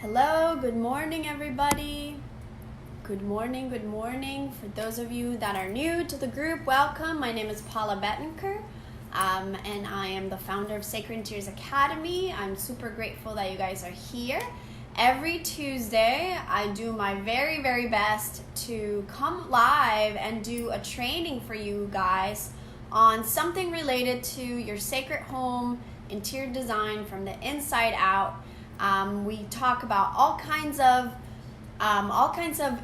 Hello, good morning, everybody. Good morning, good morning. For those of you that are new to the group, welcome. My name is Paula Bettenker, and I am the founder of Sacred Interiors Academy. I'm super grateful that you guys are here. Every Tuesday, I do my very, very best to come live and do a training for you guys on something related to your sacred home, interior design from the inside out. We talk about all kinds of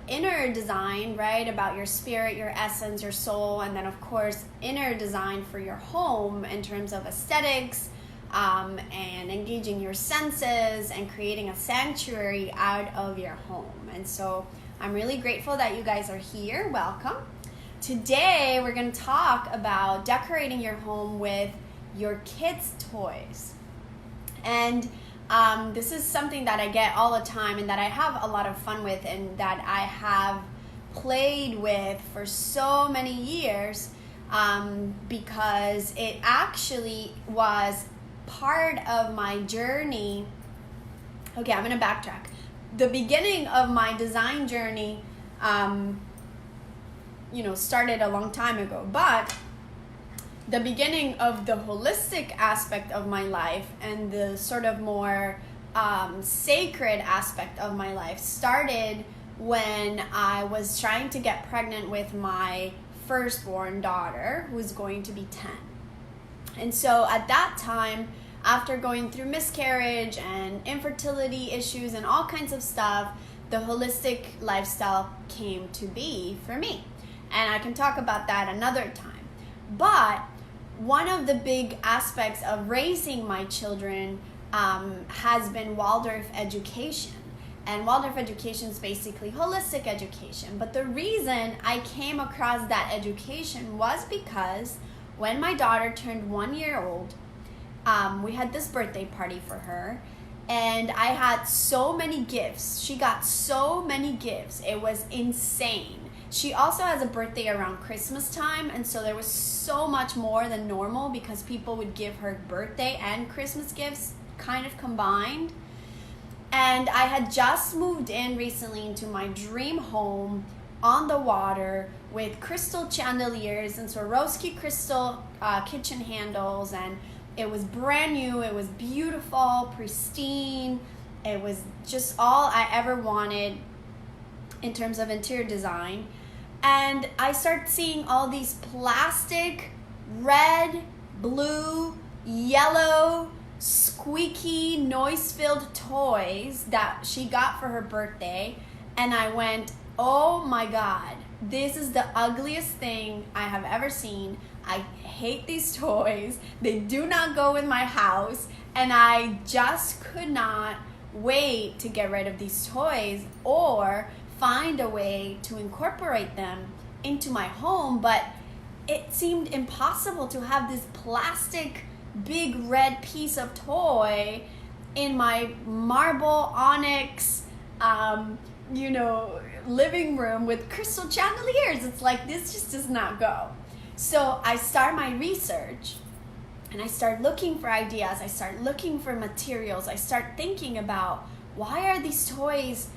inner design, right? About your spirit, your essence, your soul, and then of course inner design for your home in terms of aesthetics, and engaging your senses and creating a sanctuary out of your home. And so I'm really grateful that you guys are here. Welcome. Today we're going to talk about decorating your home with your kids' toys. And this is something that I get all the time and that I have a lot of fun with and that I have played with for so many years, because it actually was part of my journey. Okay, I'm going to backtrack. The beginning of my design journey, started a long time ago, but the beginning of the holistic aspect of my life and the sort of more sacred aspect of my life started when I was trying to get pregnant with my firstborn daughter, who's going to be 10. And so at that time, after going through miscarriage and infertility issues and all kinds of stuff, the holistic lifestyle came to be for me. And I can talk about that another time. But one of the big aspects of raising my children has been Waldorf Education. And Waldorf Education is basically holistic education. But the reason I came across that education was because when my daughter turned 1 year old, we had this birthday party for her. And I had so many gifts. She got so many gifts. It was insane. She also has a birthday around Christmas time, and so there was so much more than normal because people would give her birthday and Christmas gifts kind of combined. And I had just moved in recently into my dream home on the water with crystal chandeliers and Swarovski crystal kitchen handles, and it was brand new, it was beautiful, pristine. It was just all I ever wanted in terms of interior design. And I started seeing all these plastic, red, blue, yellow, squeaky, noise-filled toys that she got for her birthday. And I went, oh my God, this is the ugliest thing I have ever seen. I hate these toys. They do not go in my house. And I just could not wait to get rid of these toys or find a way to incorporate them into my home, but it seemed impossible to have this plastic big red piece of toy in my marble onyx living room with crystal chandeliers. It's like, this just does not go. So I start my research and I start looking for ideas. I start looking for materials. I start thinking about, why are these toys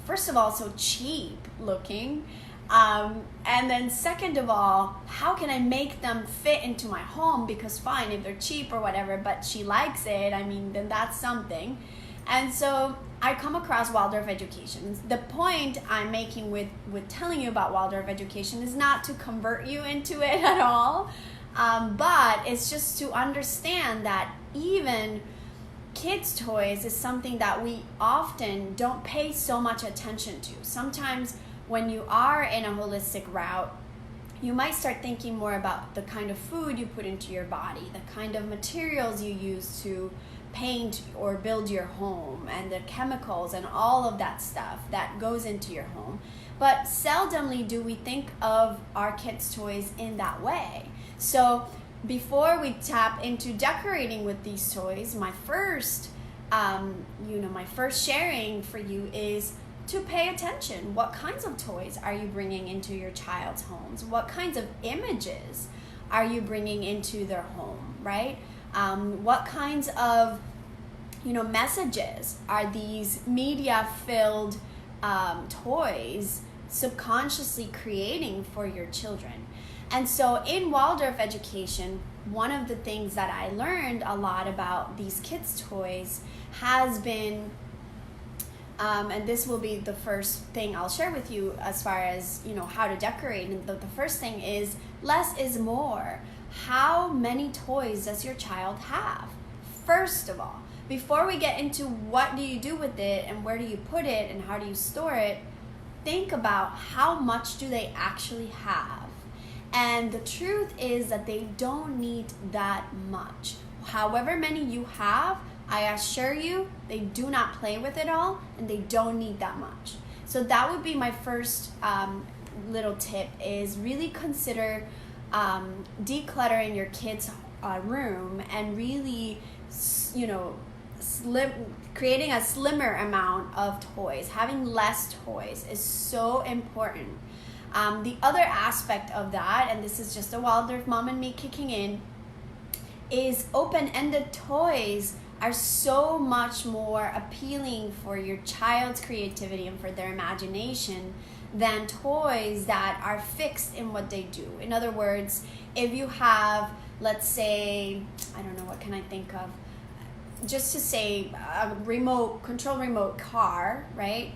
first of all so cheap looking, and then second of all, how can I make them fit into my home? Because fine, if they're cheap or whatever, but she likes it, then that's something. And so I come across Waldorf Education. The point I'm making with telling you about Waldorf Education is not to convert you into it at all, but it's just to understand that even kids' toys is something that we often don't pay so much attention to. Sometimes when you are in a holistic route, you might start thinking more about the kind of food you put into your body, the kind of materials you use to paint or build your home, and the chemicals and all of that stuff that goes into your home. But seldomly do we think of our kids' toys in that way. So before we tap into decorating with these toys, my first sharing for you is to pay attention. What kinds of toys are you bringing into your child's homes? What kinds of images are you bringing into their home, right? What kinds of messages are these media-filled toys subconsciously creating for your children. And so in Waldorf Education, one of the things that I learned a lot about these kids' toys has been, and this will be the first thing I'll share with you as far as, how to decorate. And the first thing is less is more. How many toys does your child have? First of all, before we get into what do you do with it and where do you put it and how do you store it, think about how much do they actually have. And the truth is that they don't need that much. However many you have, I assure you, they do not play with it all and they don't need that much. So that would be my first little tip, is really consider decluttering your kids' room and really, creating a slimmer amount of toys. Having less toys is so important. The other aspect of that, and this is just a Waldorf mom and me kicking in, is open-ended toys are so much more appealing for your child's creativity and for their imagination than toys that are fixed in what they do. In other words, if you have, let's say, I don't know, what can I think of? Just to say a remote car, right?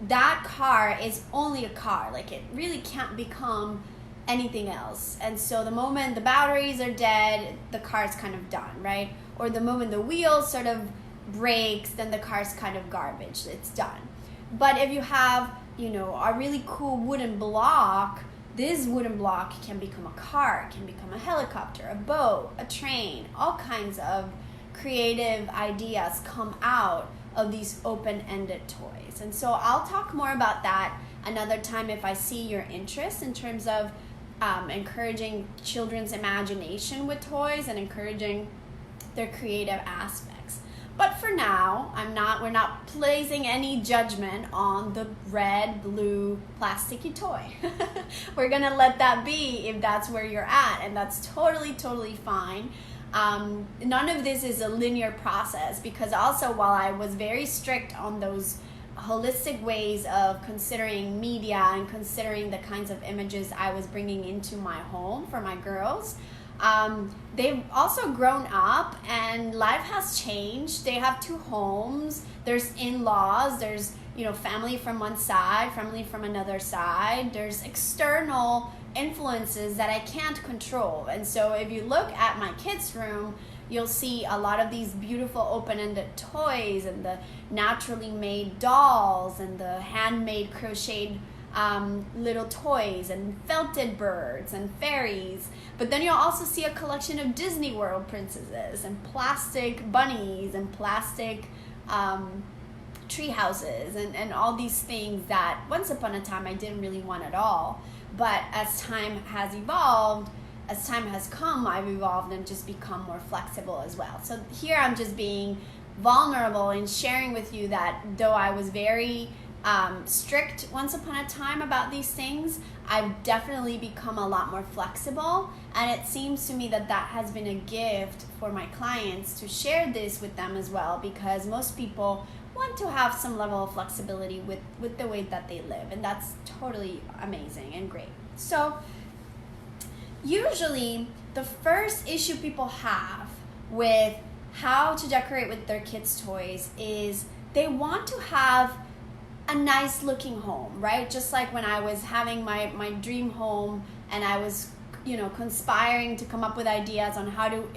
That car is only a car. Like, it really can't become anything else. And so the moment the batteries are dead, the car's kind of done, right? Or the moment the wheel sort of breaks, then the car's kind of garbage. It's done. But if you have, a really cool wooden block, this wooden block can become a car, it can become a helicopter, a boat, a train. All kinds of creative ideas come out of these open-ended toys. And so I'll talk more about that another time if I see your interest in terms of encouraging children's imagination with toys and encouraging their creative aspects. But for now, we're not placing any judgment on the red, blue, plasticky toy. We're gonna let that be if that's where you're at, and that's totally, totally fine. None of this is a linear process, because also while I was very strict on those holistic ways of considering media and considering the kinds of images I was bringing into my home for my girls, they've also grown up and life has changed. They have 2 homes. There's in-laws. There's, family from one side, family from another side. There's external influences that I can't control. And so if you look at my kids' room, you'll see a lot of these beautiful open-ended toys and the naturally made dolls and the handmade crocheted little toys and felted birds and fairies. But then you'll also see a collection of Disney World princesses and plastic bunnies and plastic tree houses and all these things that once upon a time I didn't really want at all. But as time has evolved, as time has come, I've evolved and just become more flexible as well. So here I'm just being vulnerable and sharing with you that though I was very strict once upon a time about these things, I've definitely become a lot more flexible. And it seems to me that that has been a gift for my clients to share this with them as well, because most people want to have some level of flexibility with the way that they live, and that's totally amazing and great. So usually the first issue people have with how to decorate with their kids' toys is they want to have a nice looking home, right? Just like when I was having my dream home and I was conspiring to come up with ideas on how to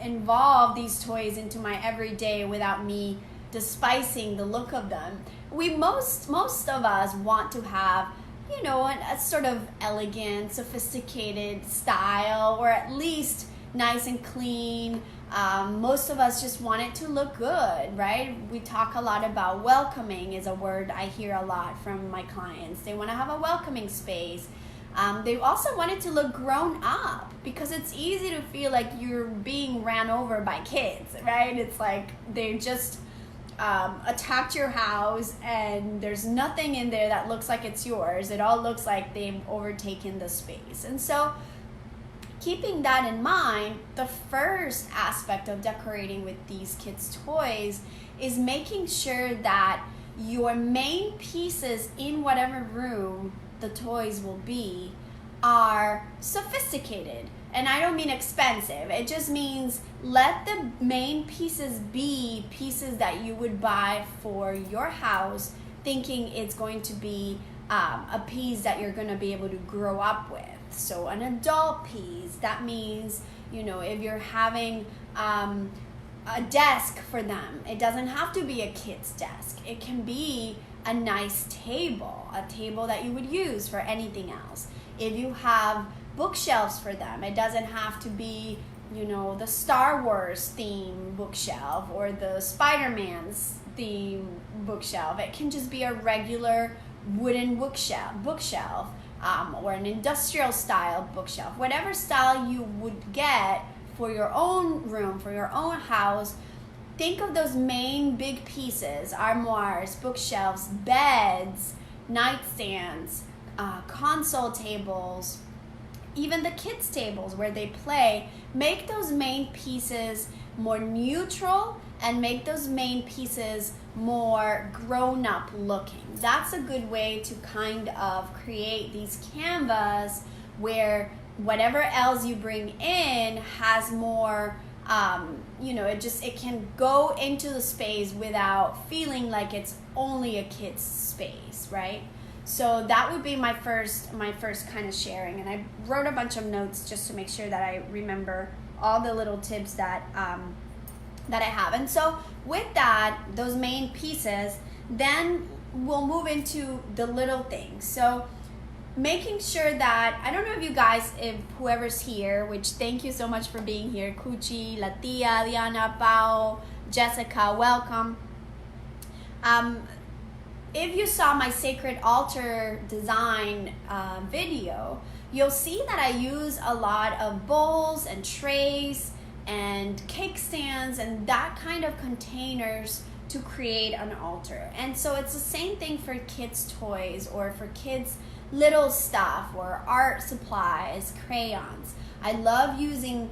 involve these toys into my everyday without me despising the look of them. Most of us want to have a sort of elegant, sophisticated style, or at least nice and clean. Most of us just want it to look good, right? We talk a lot about welcoming is a word I hear a lot from my clients. They want to have a welcoming space. They also want it to look grown up, because it's easy to feel like you're being ran over by kids, right? It's like they just attacked your house and there's nothing in there that looks like it's yours. It all looks like they've overtaken the space. And so keeping that in mind, the first aspect of decorating with these kids' toys is making sure that your main pieces in whatever room the toys will be are sophisticated. And I don't mean expensive. It just means let the main pieces be pieces that you would buy for your house, thinking it's going to be a piece that you're going to be able to grow up with. So an adult piece, that means, if you're having a desk for them, it doesn't have to be a kid's desk. It can be a nice table, a table that you would use for anything else. If you have bookshelves for them, it doesn't have to be, the Star Wars theme bookshelf or the Spider-Man's theme bookshelf. It can just be a regular wooden bookshelf, or an industrial style bookshelf. Whatever style you would get for your own room, for your own house, think of those main big pieces: armoires, bookshelves, beds, nightstands, console tables, even the kids' tables where they play. Make those main pieces more neutral and make those main pieces more grown-up looking. That's a good way to kind of create these canvas where whatever else you bring in has more, it can go into the space without feeling like it's only a kid's space, right? So that would be my first kind of sharing. And I wrote a bunch of notes just to make sure that I remember all the little tips that I have. And so with that, those main pieces, then we'll move into the little things. So making sure that, I don't know if you guys, if whoever's here, which thank you so much for being here, Cuchi, Latia, Diana, Pao, Jessica, welcome. If you saw my sacred altar design video, you'll see that I use a lot of bowls and trays and cake stands and that kind of containers to create an altar. And so it's the same thing for kids' toys or for kids' little stuff or art supplies, crayons. I love using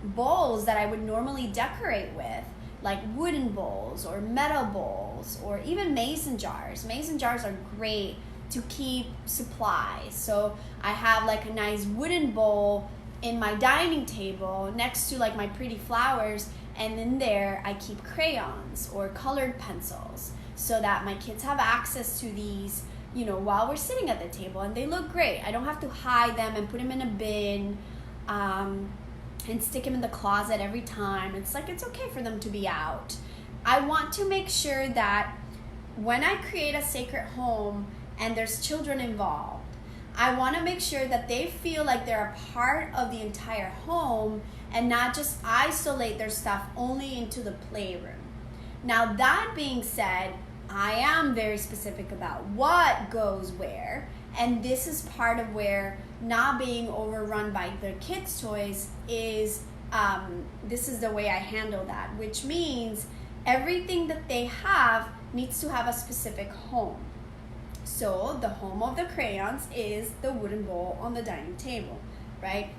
bowls that I would normally decorate with, like wooden bowls or metal bowls or even mason jars. Mason jars are great to keep supplies. So I have like a nice wooden bowl in my dining table next to like my pretty flowers, and in there I keep crayons or colored pencils so that my kids have access to these, while we're sitting at the table, and they look great. I don't have to hide them and put them in a bin and stick them in the closet every time. It's okay for them to be out. I want to make sure that when I create a sacred home and there's children involved, I want to make sure that they feel like they're a part of the entire home and not just isolate their stuff only into the playroom. Now, that being said, I am very specific about what goes where, and this is part of where not being overrun by their kids' toys is, this is the way I handle that, which means everything that they have needs to have a specific home. So the home of the crayons is the wooden bowl on the dining table, right?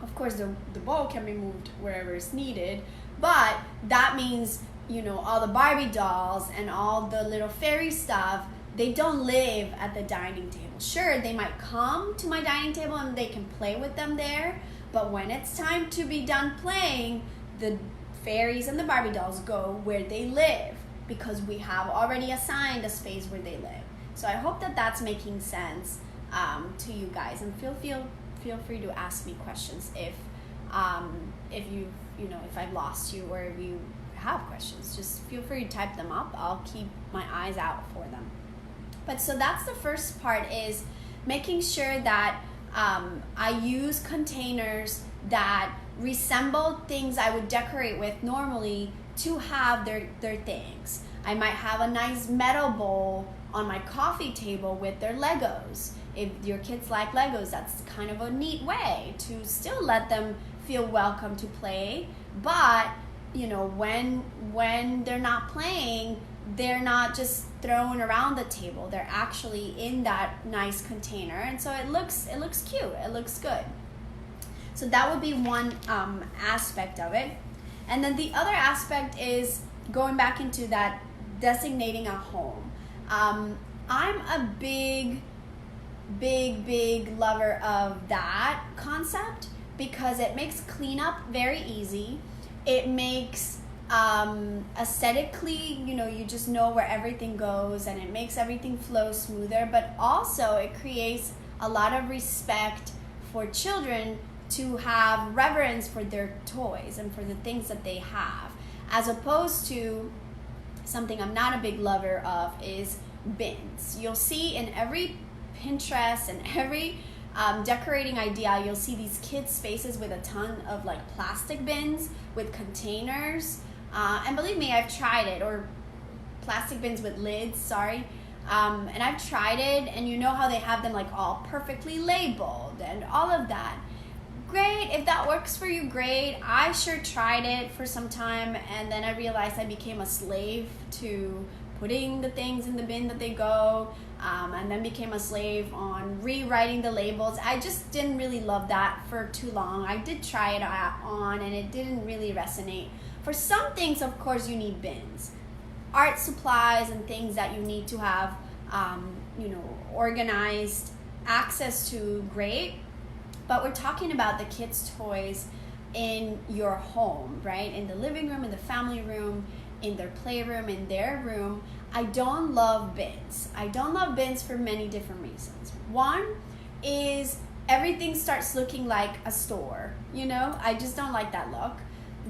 Of course, the bowl can be moved wherever it's needed, but that means, all the Barbie dolls and all the little fairy stuff, they don't live at the dining table. Sure, they might come to my dining table and they can play with them there, but when it's time to be done playing, the fairies and the Barbie dolls go where they live because we have already assigned a space where they live. So I hope that that's making sense to you guys, and feel free to ask me questions if I've lost you or if you have questions. Just feel free to type them up. I'll keep my eyes out for them. But so that's the first part, is making sure that I use containers that resemble things I would decorate with normally to have their things. I might have a nice metal bowl on my coffee table with their Legos. If your kids like Legos, that's kind of a neat way to still let them feel welcome to play. But, when they're not playing, they're not just thrown around the table. They're actually in that nice container. And so it looks cute. It looks good. So that would be one aspect of it. And then the other aspect is going back into that designating a home, I'm a big lover of that concept because it makes cleanup very easy. It makes aesthetically, you just know where everything goes, and it makes everything flow smoother, but also it creates a lot of respect for children to have reverence for their toys and for the things that they have, as opposed to something I'm not a big lover of is bins. You'll see in every Pinterest and every decorating idea, you'll see these kids' spaces with a ton of like plastic bins with containers. And believe me, I've tried it, or plastic bins with lids, sorry. And I've tried it, and you know how they have them like all perfectly labeled and all of that. Great, if that works for you, great. I sure tried it for some time, and then I realized I became a slave to putting the things in the bin that they go, and then became a slave on rewriting the labels. I just didn't really love that for too long. I did try it on, and it didn't really resonate. For some things, of course, you need bins. Art supplies and things that you need to have, organized access to, great. But we're talking about the kids' toys in your home, right? In the living room, in the family room, in their playroom, in their room. I don't love bins. I don't love bins for many different reasons. One is everything starts looking like a store, I just don't like that look.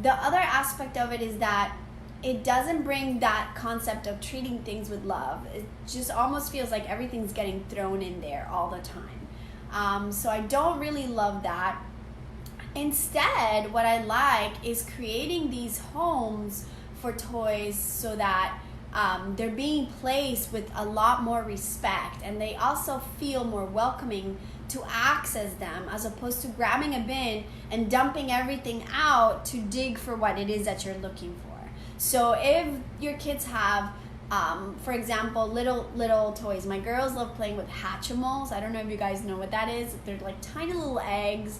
The other aspect of it is that it doesn't bring that concept of treating things with love. It just almost feels like everything's getting thrown in there all the time. So I don't really love that. Instead, what I like is creating these homes for toys so that they're being placed with a lot more respect, and they also feel more welcoming to access them, as opposed to grabbing a bin and dumping everything out to dig for what it is that you're looking for. So if your kids have for example, little toys. My girls love playing with Hatchimals. I don't know if you guys know what that is. They're like tiny little eggs,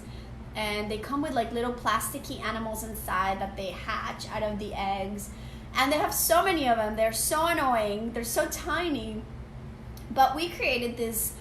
and they come with like little plasticky animals inside that they hatch out of the eggs. And they have so many of them. They're so annoying. They're so tiny. But we created this,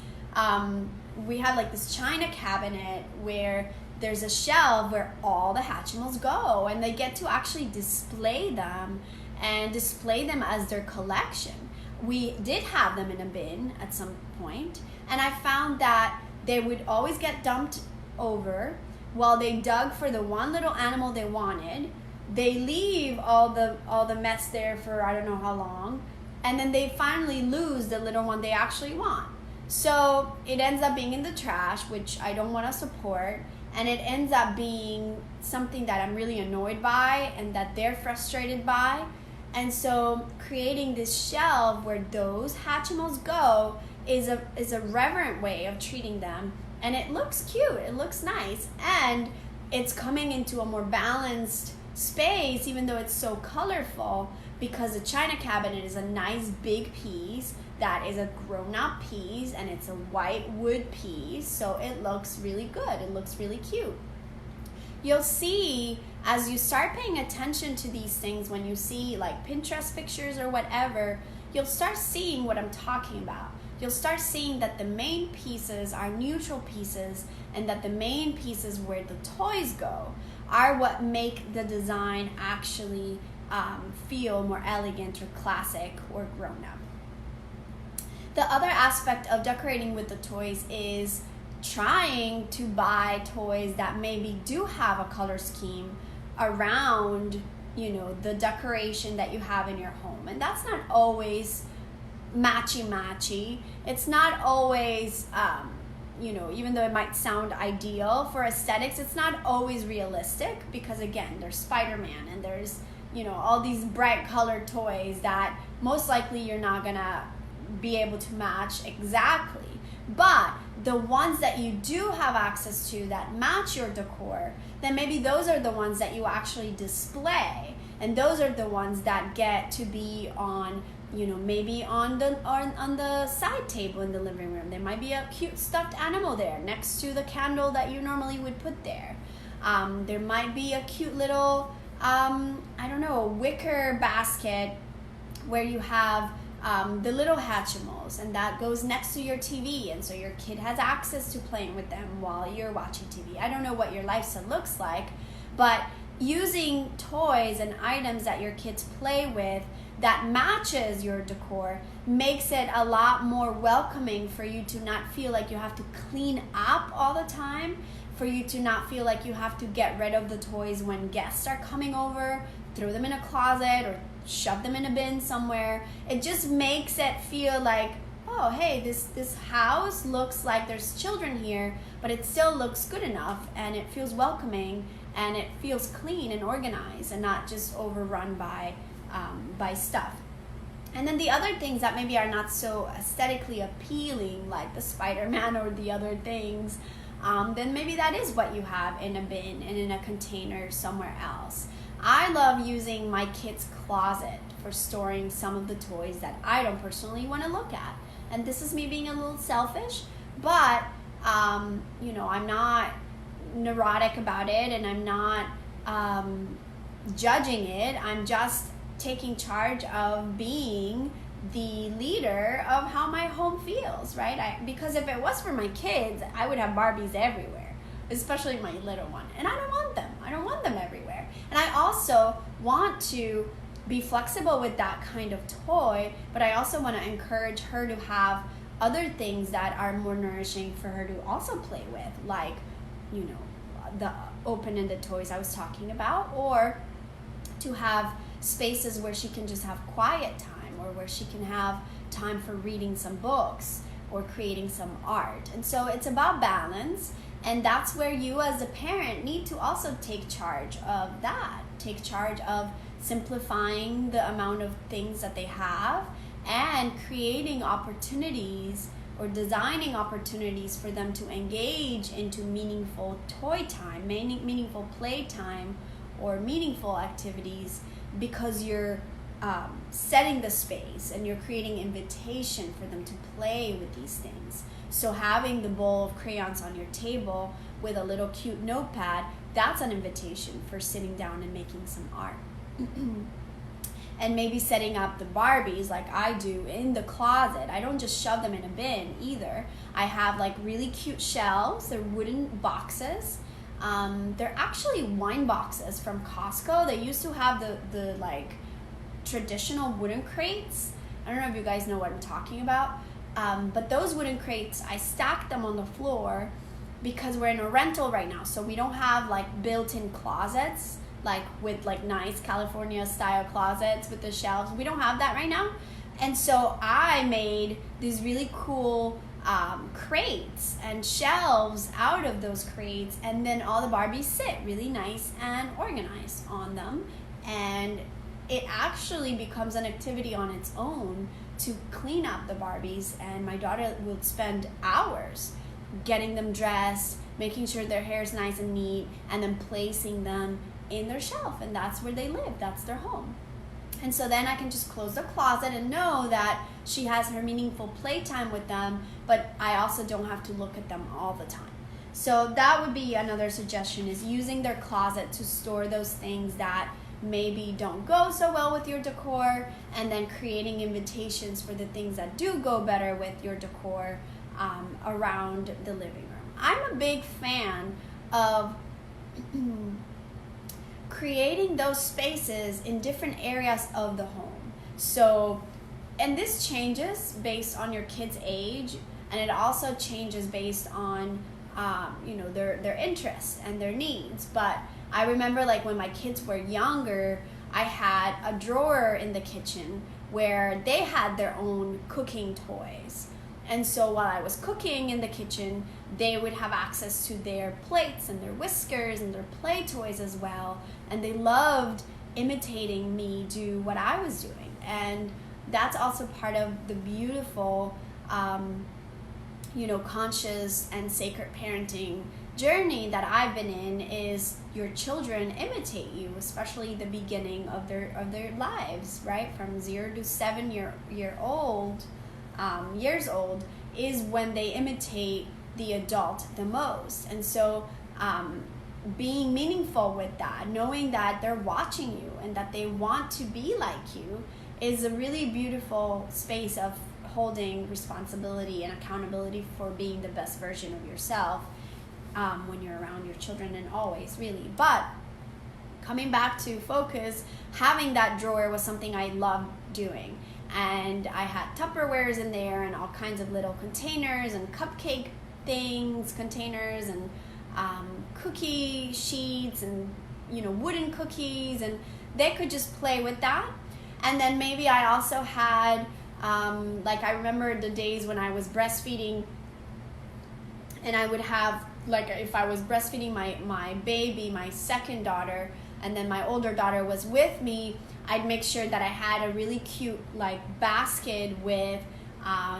we have like this china cabinet where there's a shelf where all the Hatchimals go, and they get to actually display them and display them as their collection. We did have them in a bin at some point, and I found that they would always get dumped over while they dug for the one little animal they wanted. They leave all the mess there for I don't know how long, and then they finally lose the little one they actually want. So it ends up being in the trash, which I don't want to support, and it ends up being something that I'm really annoyed by and that they're frustrated by. And so creating this shelf where those Hatchimals go is a reverent way of treating them, and it looks cute, it looks nice, and it's coming into a more balanced space, even though it's so colorful, because the china cabinet is a nice big piece that is a grown-up piece, and it's a white wood piece, so it looks really good, it looks really cute. You'll see as you start paying attention to these things, when you see like Pinterest pictures or whatever, you'll start seeing what I'm talking about. You'll start seeing that the main pieces are neutral pieces, and that the main pieces where the toys go are what make the design actually feel more elegant or classic or grown up. The other aspect of decorating with the toys is trying to buy toys that maybe do have a color scheme around, the decoration that you have in your home. And that's not always matchy. It's not always, even though it might sound ideal for aesthetics, it's not always realistic, because again, there's Spider-Man and there's, all these bright colored toys that most likely you're not gonna be able to match exactly. But the ones that you do have access to that match your decor, then maybe those are the ones that you actually display, and those are the ones that get to be on, maybe on the side table in the living room. There might be a cute stuffed animal there next to the candle that you normally would put there. There might be a cute little I don't know, a wicker basket where you have the little Hatchimals, and that goes next to your TV, and so your kid has access to playing with them while you're watching TV. I don't know what your lifestyle looks like, but using toys and items that your kids play with that matches your decor makes it a lot more welcoming for you to not feel like you have to clean up all the time, for you to not feel like you have to get rid of the toys when guests are coming over, throw them in a closet or shove them in a bin somewhere. It just makes it feel like, oh, hey, this house looks like there's children here, but it still looks good enough, and it feels welcoming, and it feels clean and organized and not just overrun by stuff. And then the other things that maybe are not so aesthetically appealing, like the Spider-Man or the other things, then maybe that is what you have in a bin and in a container somewhere else. I love using my kids' closet for storing some of the toys that I don't personally want to look at. And this is me being a little selfish, but I'm not neurotic about it, and I'm not judging it. I'm just taking charge of being the leader of how my home feels, right? Because if it was for my kids, I would have Barbies everywhere, especially my little one. And I don't want them. I don't want them everywhere. And I also want to be flexible with that kind of toy, but I also want to encourage her to have other things that are more nourishing for her to also play with, like, the open-ended toys I was talking about, or to have spaces where she can just have quiet time, or where she can have time for reading some books or creating some art. And so it's about balance, and that's where you as a parent need to also take charge of that. Take charge of simplifying the amount of things that they have and creating opportunities or designing opportunities for them to engage into meaningful toy time, meaningful play time, or meaningful activities, because you're setting the space and you're creating invitation for them to play with these things. So having the bowl of crayons on your table with a little cute notepad, that's an invitation for sitting down and making some art. And maybe setting up the Barbies like I do in the closet. I don't just shove them in a bin either. I have like really cute shelves. They're wooden boxes. They're actually wine boxes from Costco. They used to have the like traditional wooden crates. I don't know if you guys know what I'm talking about. But those wooden crates, I stacked them on the floor because we're in a rental right now. So we don't have like built-in closets, like with like nice California style closets with the shelves. We don't have that right now. And so I made these really cool crates and shelves out of those crates, and then all the Barbies sit really nice and organized on them. And it actually becomes an activity on its own to clean up the Barbies, and my daughter will spend hours getting them dressed, making sure their hair is nice and neat, and then placing them in their shelf, and that's where they live. That's their home. And so then I can just close the closet and know that she has her meaningful playtime with them, but I also don't have to look at them all the time. So that would be another suggestion, is using their closet to store those things that maybe don't go so well with your decor, and then creating invitations for the things that do go better with your decor around the living room. I'm a big fan of creating those spaces in different areas of the home. So, and this changes based on your kid's age, and it also changes based on their interests and their needs. But I remember, like, when my kids were younger, I had a drawer in the kitchen where they had their own cooking toys. And so while I was cooking in the kitchen, they would have access to their plates and their whiskers and their play toys as well. And they loved imitating me do what I was doing. And that's also part of the beautiful, conscious and sacred parenting journey that I've been in, is your children imitate you, especially the beginning of their lives, right? From 0 to 7 years old, is when they imitate the adult the most. And so being meaningful with that, knowing that they're watching you and that they want to be like you, is a really beautiful space of holding responsibility and accountability for being the best version of yourself when you're around your children, and always, really. But coming back to focus, having that drawer was something I loved doing. And I had Tupperwares in there and all kinds of little containers and cupcake containers, and cookie sheets, and wooden cookies, and they could just play with that. And then maybe I also had I remember the days when I was breastfeeding, and I would have, if I was breastfeeding my baby, my second daughter, and then my older daughter was with me, I'd make sure that I had a really cute basket with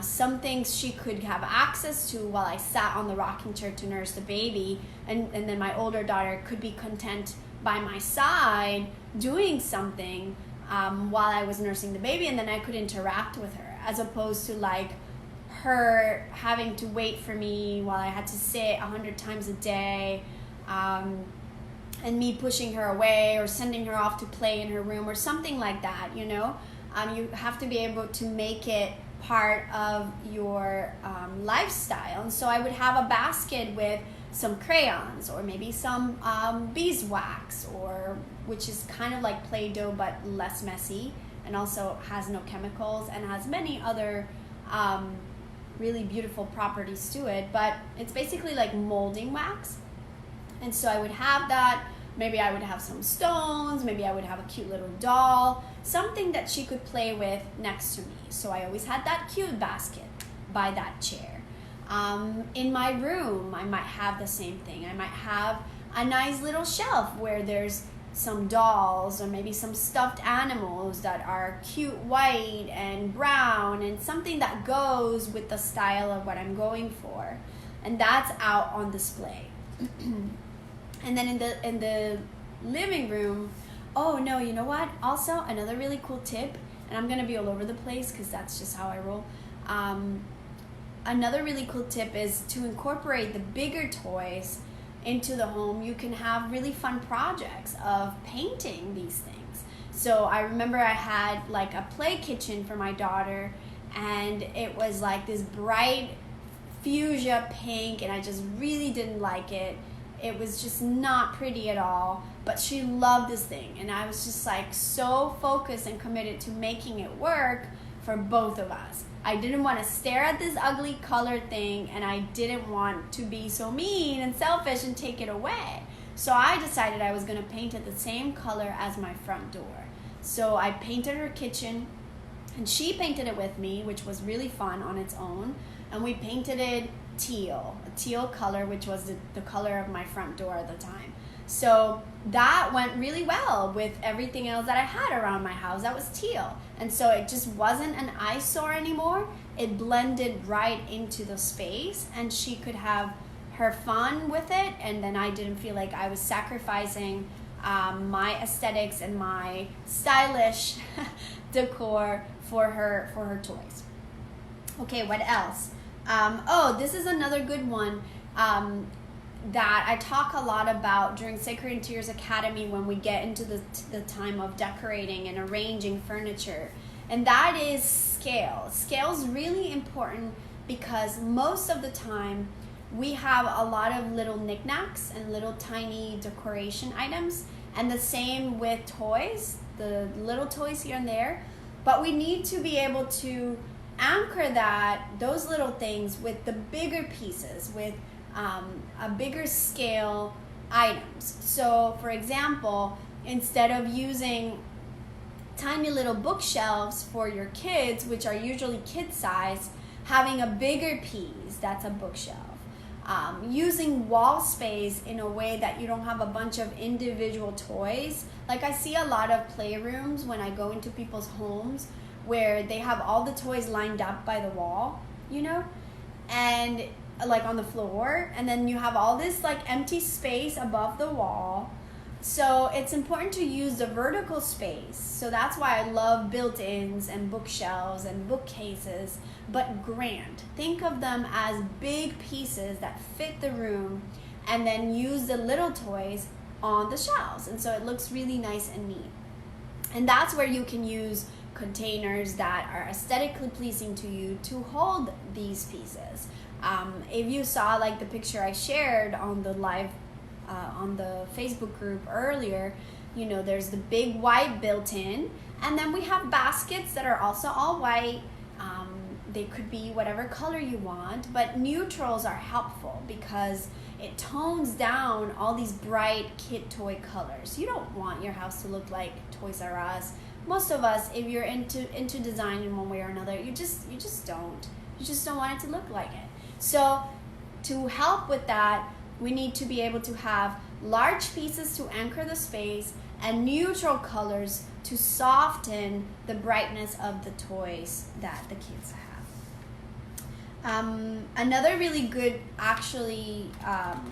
some things she could have access to while I sat on the rocking chair to nurse the baby, and then my older daughter could be content by my side doing something while I was nursing the baby, and then I could interact with her, as opposed to her having to wait for me while I had to sit 100 times a day, and me pushing her away or sending her off to play in her room or something like that. You have to be able to make it part of your lifestyle. And so I would have a basket with some crayons, or maybe some beeswax, which is kind of like Play-Doh but less messy, and also has no chemicals and has many other really beautiful properties to it. But it's basically like molding wax. And so I would have that. Maybe I would have some stones. Maybe I would have a cute little doll, something that she could play with next to me. So I always had that cute basket by that chair. In my room, I might have the same thing. I might have a nice little shelf where there's some dolls, or maybe some stuffed animals that are cute white and brown, and something that goes with the style of what I'm going for. And that's out on display. And then in the living room, oh no, you know what? Also, another really cool tip, and I'm gonna be all over the place because that's just how I roll. Another really cool tip is to incorporate the bigger toys into the home. You can have really fun projects of painting these things. So I remember I had a play kitchen for my daughter, and it was this bright fuchsia pink, and I just really didn't like it. It was just not pretty at all, but she loved this thing, and I was just so focused and committed to making it work for both of us. I didn't want to stare at this ugly colored thing, and I didn't want to be so mean and selfish and take it away. So I decided I was going to paint it the same color as my front door. So I painted her kitchen, and she painted it with me, which was really fun on its own, and we painted it a teal color, which was the color of my front door at the time. So that went really well with everything else that I had around my house that was teal. And so it just wasn't an eyesore anymore. It blended right into the space, and she could have her fun with it, and then I didn't feel like I was sacrificing my aesthetics and my stylish decor for her toys. Okay, what else? This is another good one that I talk a lot about during Sacred Interiors Academy when we get into the time of decorating and arranging furniture. And that is scale. Scale is really important because most of the time we have a lot of little knickknacks and little tiny decoration items, and the same with toys, the little toys here and there. But we need to be able to anchor those little things with the bigger pieces, with a bigger scale items. So for example, instead of using tiny little bookshelves for your kids, which are usually kid size, having a bigger piece that's a bookshelf. Using wall space in a way that you don't have a bunch of individual toys. I see a lot of playrooms when I go into people's homes where they have all the toys lined up by the wall, and on the floor, and then you have all this empty space above the wall. So it's important to use the vertical space. So that's why I love built-ins and bookshelves and bookcases, but grand. Think of them as big pieces that fit the room, and then use the little toys on the shelves. And so it looks really nice and neat. And that's where you can use containers that are aesthetically pleasing to you to hold these pieces. If you saw like the picture I shared on the live on the Facebook group earlier, you know, there's the big white built-in, and then we have baskets that are also all white. They could be whatever color you want, but neutrals are helpful because it tones down all these bright kid toy colors. You don't want your house to look like Toys R Us. Most of us, if you're into design in one way or another, you just don't want it to look like it. So to help with that, we need to be able to have large pieces to anchor the space and neutral colors to soften the brightness of the toys that the kids have. Another really good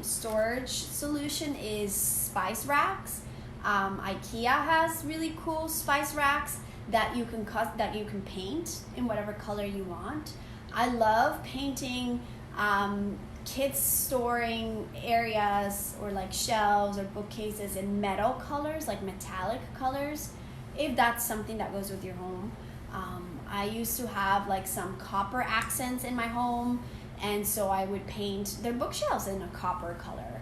storage solution is spice racks. IKEA has really cool spice racks that you can paint in whatever color you want. I love painting kids storing areas or like shelves or bookcases in metal colors, like metallic colors, if that's something that goes with your home. I used to have like some copper accents in my home, and so I would paint their bookshelves in a copper color.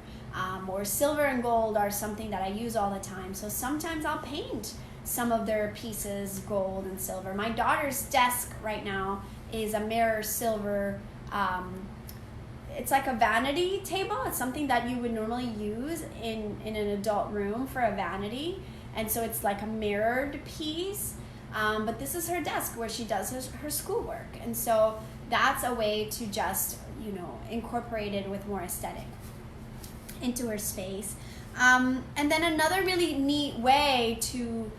Or silver and gold are something that I use all the time, so sometimes I'll paint some of their pieces gold and silver. My daughter's desk right now is a mirror silver. It's like a vanity table. It's something that you would normally use in an adult room for a vanity, and so it's like a mirrored piece. But this is her desk where she does her schoolwork, and so that's a way to just, you know, incorporate it with more aesthetic into her space. And then another really neat way to,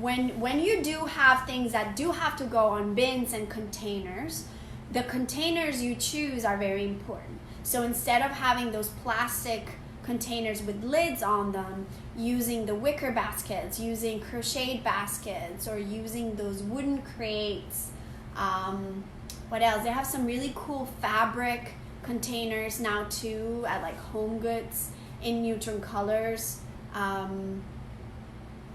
when you do have things that do have to go on bins and containers, the containers you choose are very important. So instead of having those plastic containers with lids on them, using the wicker baskets, using crocheted baskets, or using those wooden crates. What else? They have some really cool fabric containers now too at like Home Goods in neutral colors.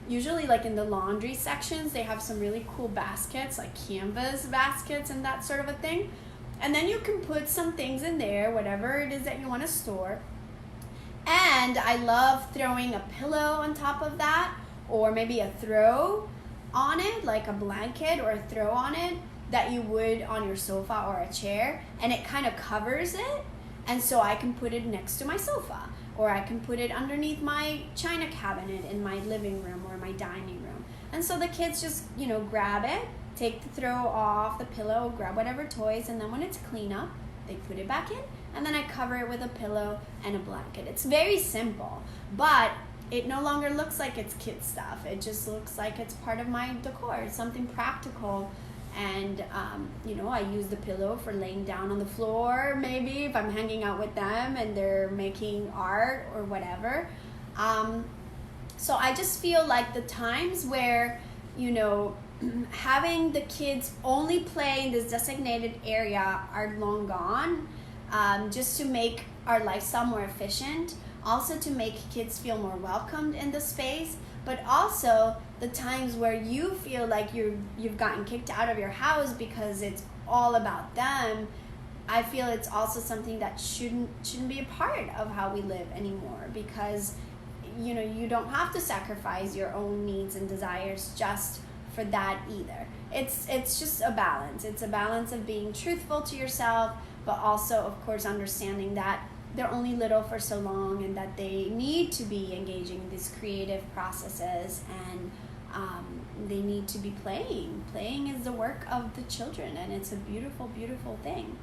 Usually like in the laundry sections, they have some really cool baskets, like canvas baskets and that sort of a thing. And then you can put some things in there, whatever it is that you want to store. And I love throwing a pillow on top of that, or maybe a throw on it, like a blanket or a throw on it that you would on your sofa or a chair, and it kind of covers it. And so I can put it next to my sofa, or I can put it underneath my china cabinet in my living room or my dining room. And so the kids just, you know, grab it, take the throw off the pillow, grab whatever toys, and then when it's clean up, they put it back in, and then I cover it with a pillow and a blanket. It's very simple, but it no longer looks like it's kid stuff. It just looks like it's part of my decor. It's something practical. And, you know, I use the pillow for laying down on the floor, maybe if I'm hanging out with them and they're making art or whatever. So I just feel like the times where, you know, having the kids only play in this designated area are long gone, just to make our lifestyle more efficient, also to make kids feel more welcomed in the space, but also the times where you feel like you've gotten kicked out of your house because it's all about them. I feel it's also something that shouldn't be a part of how we live anymore, because, you know, you don't have to sacrifice your own needs and desires just for that either. It's just a balance. It's a balance of being truthful to yourself, but also, of course, understanding that they're only little for so long and that they need to be engaging in these creative processes, and they need to be playing. Playing is the work of the children, and it's a beautiful, beautiful thing.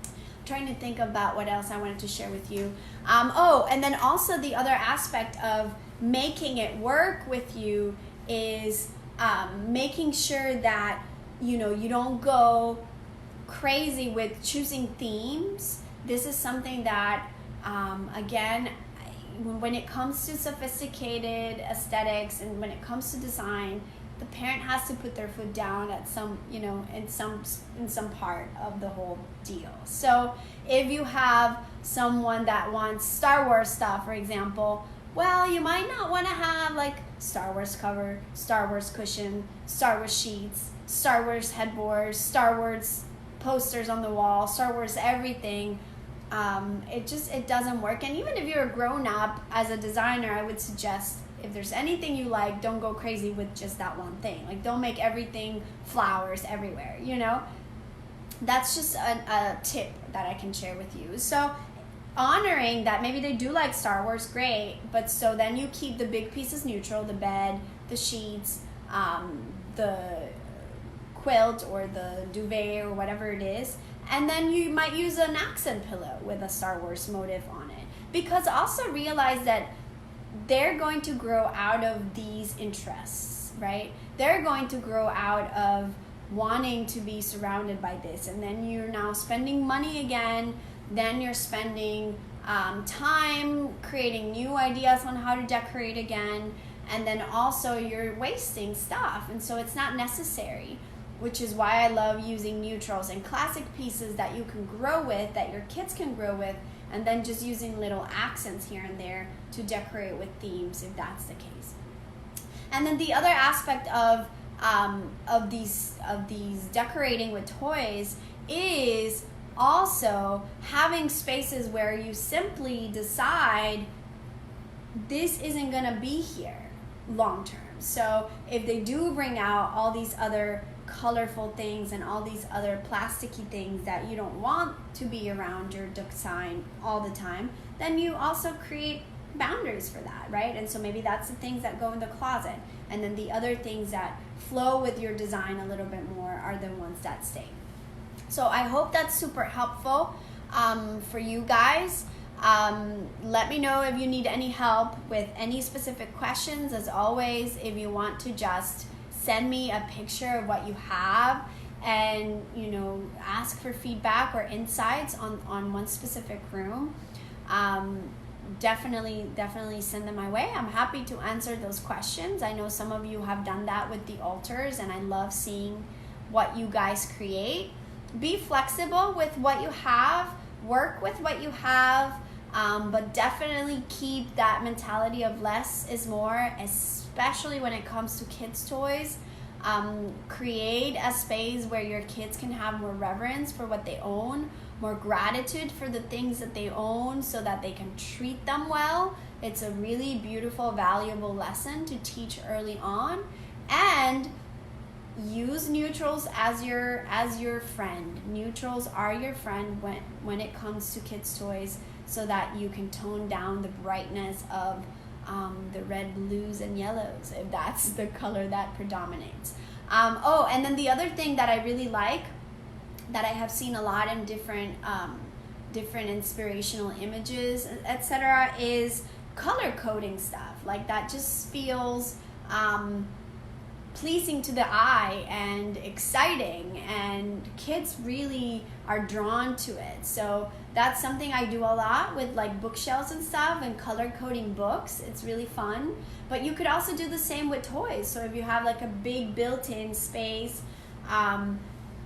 I'm trying to think about what else I wanted to share with you. And then also the other aspect of making it work with you is making sure that, you know, you don't go crazy with choosing themes. This is something that, again, when it comes to sophisticated aesthetics and when it comes to design, the parent has to put their foot down at some, in some part of the whole deal. So if you have someone that wants Star Wars stuff, for example, well, you might not want to have like Star Wars cover, Star Wars cushion, Star Wars sheets, Star Wars headboards, Star Wars posters on the wall, Star Wars everything. It doesn't work. And even if you're a grown up as a designer, I would suggest, if there's anything you like, don't go crazy with just that one thing. Like, don't make everything flowers everywhere, That's just a tip that I can share with you. So honoring that maybe they do like Star Wars, great, but so then you keep the big pieces neutral, the bed, the sheets, the quilt or the duvet or whatever it is, and then you might use an accent pillow with a Star Wars motif on it. Because also realize that they're going to grow out of these interests, right? They're going to grow out of wanting to be surrounded by this, and then you're now spending money again, then you're spending time creating new ideas on how to decorate again, and then also you're wasting stuff, and so it's not necessary, which is why I love using neutrals and classic pieces that you can grow with, that your kids can grow with, and then just using little accents here and there to decorate with themes if that's the case. And then the other aspect of these decorating with toys is also having spaces where you simply decide this isn't gonna be here long term. So if they do bring out all these other colorful things and all these other plasticky things that you don't want to be around your design all the time, then you also create boundaries for that, right? And so maybe that's the things that go in the closet, and then the other things that flow with your design a little bit more are the ones that stay. So I hope that's super helpful for you guys. Let me know if you need any help with any specific questions. As always, if you want to just send me a picture of what you have and ask for feedback or insights on one specific room, definitely send them my way. I'm happy to answer those questions. I know some of you have done that with the altars, and I love seeing what you guys create. Be flexible with what you have, work with what you have, but definitely keep that mentality of less is more, especially when it comes to kids' toys. Create a space where your kids can have more reverence for what they own, more gratitude for the things that they own, so that they can treat them well. It's a really beautiful, valuable lesson to teach early on. And use neutrals as your friend. Neutrals are your friend when it comes to kids' toys, so that you can tone down the brightness of the red, blues, and yellows, if that's the color that predominates. And then the other thing that I really like, that I have seen a lot in different inspirational images, etc., is color coding stuff. Like, that just feels pleasing to the eye and exciting, and kids really are drawn to it. So that's something I do a lot with, like, bookshelves and stuff, and color coding books. It's really fun. But you could also do the same with toys. So if you have like a big built-in space,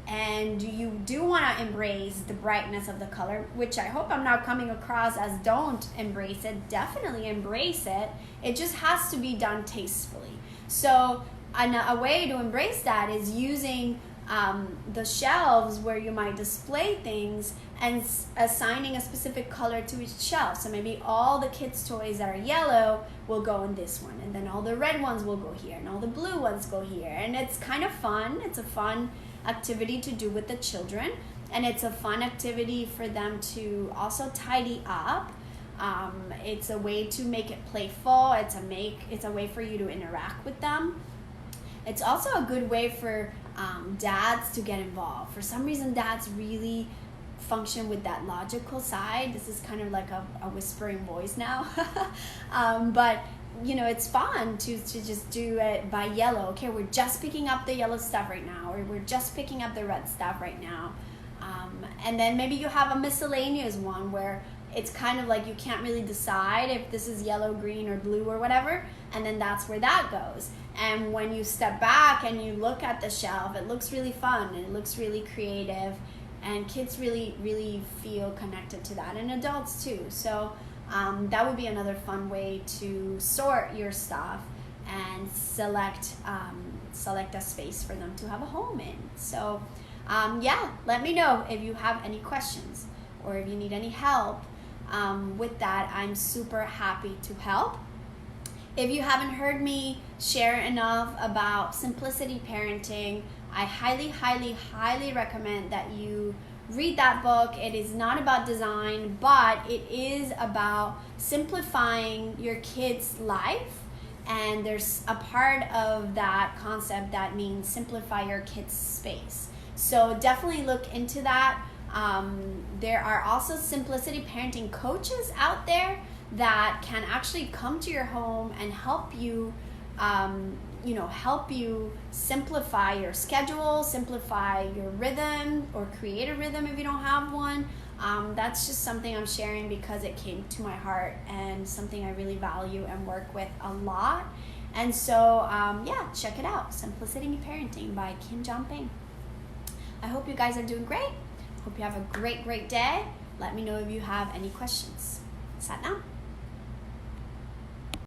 and you do want to embrace the brightness of the color, which I hope I'm not coming across as don't embrace it. Definitely embrace it. It just has to be done tastefully. So a way to embrace that is using the shelves where you might display things and assigning a specific color to each shelf. So maybe all the kids' toys that are yellow will go in this one, and then all the red ones will go here, and all the blue ones go here. And it's kind of fun. It's a fun activity to do with the children, and it's a fun activity for them to also tidy up. It's a way to make it playful. It's a way for you to interact with them. It's also a good way for dads to get involved. For some reason, dads really function with that logical side. This is kind of like a whispering voice now. But it's fun to just do it by yellow. Okay, we're just picking up the yellow stuff right now, or we're just picking up the red stuff right now. And then maybe you have a miscellaneous one where it's kind of like you can't really decide if this is yellow, green, or blue or whatever, and then that's where that goes. And when you step back and you look at the shelf, it looks really fun and it looks really creative, and kids really feel connected to that, and adults too. So that would be another fun way to sort your stuff and select a space for them to have a home in. So yeah, let me know if you have any questions or if you need any help with that. I'm super happy to help. If you haven't heard me share enough about simplicity parenting, I highly recommend that you read that book. It is not about design, but it is about simplifying your kid's life. And there's a part of that concept that means simplify your kid's space. So definitely look into that. There are also simplicity parenting coaches out there that can actually come to your home and help you, help you simplify your schedule, simplify your rhythm, or create a rhythm if you don't have one. That's just something I'm sharing because it came to my heart and something I really value and work with a lot. And so, yeah, check it out. Simplicity Parenting by Kim Jong-ping. I hope you guys are doing great. Hope you have a great day. Let me know if you have any questions. Sat now.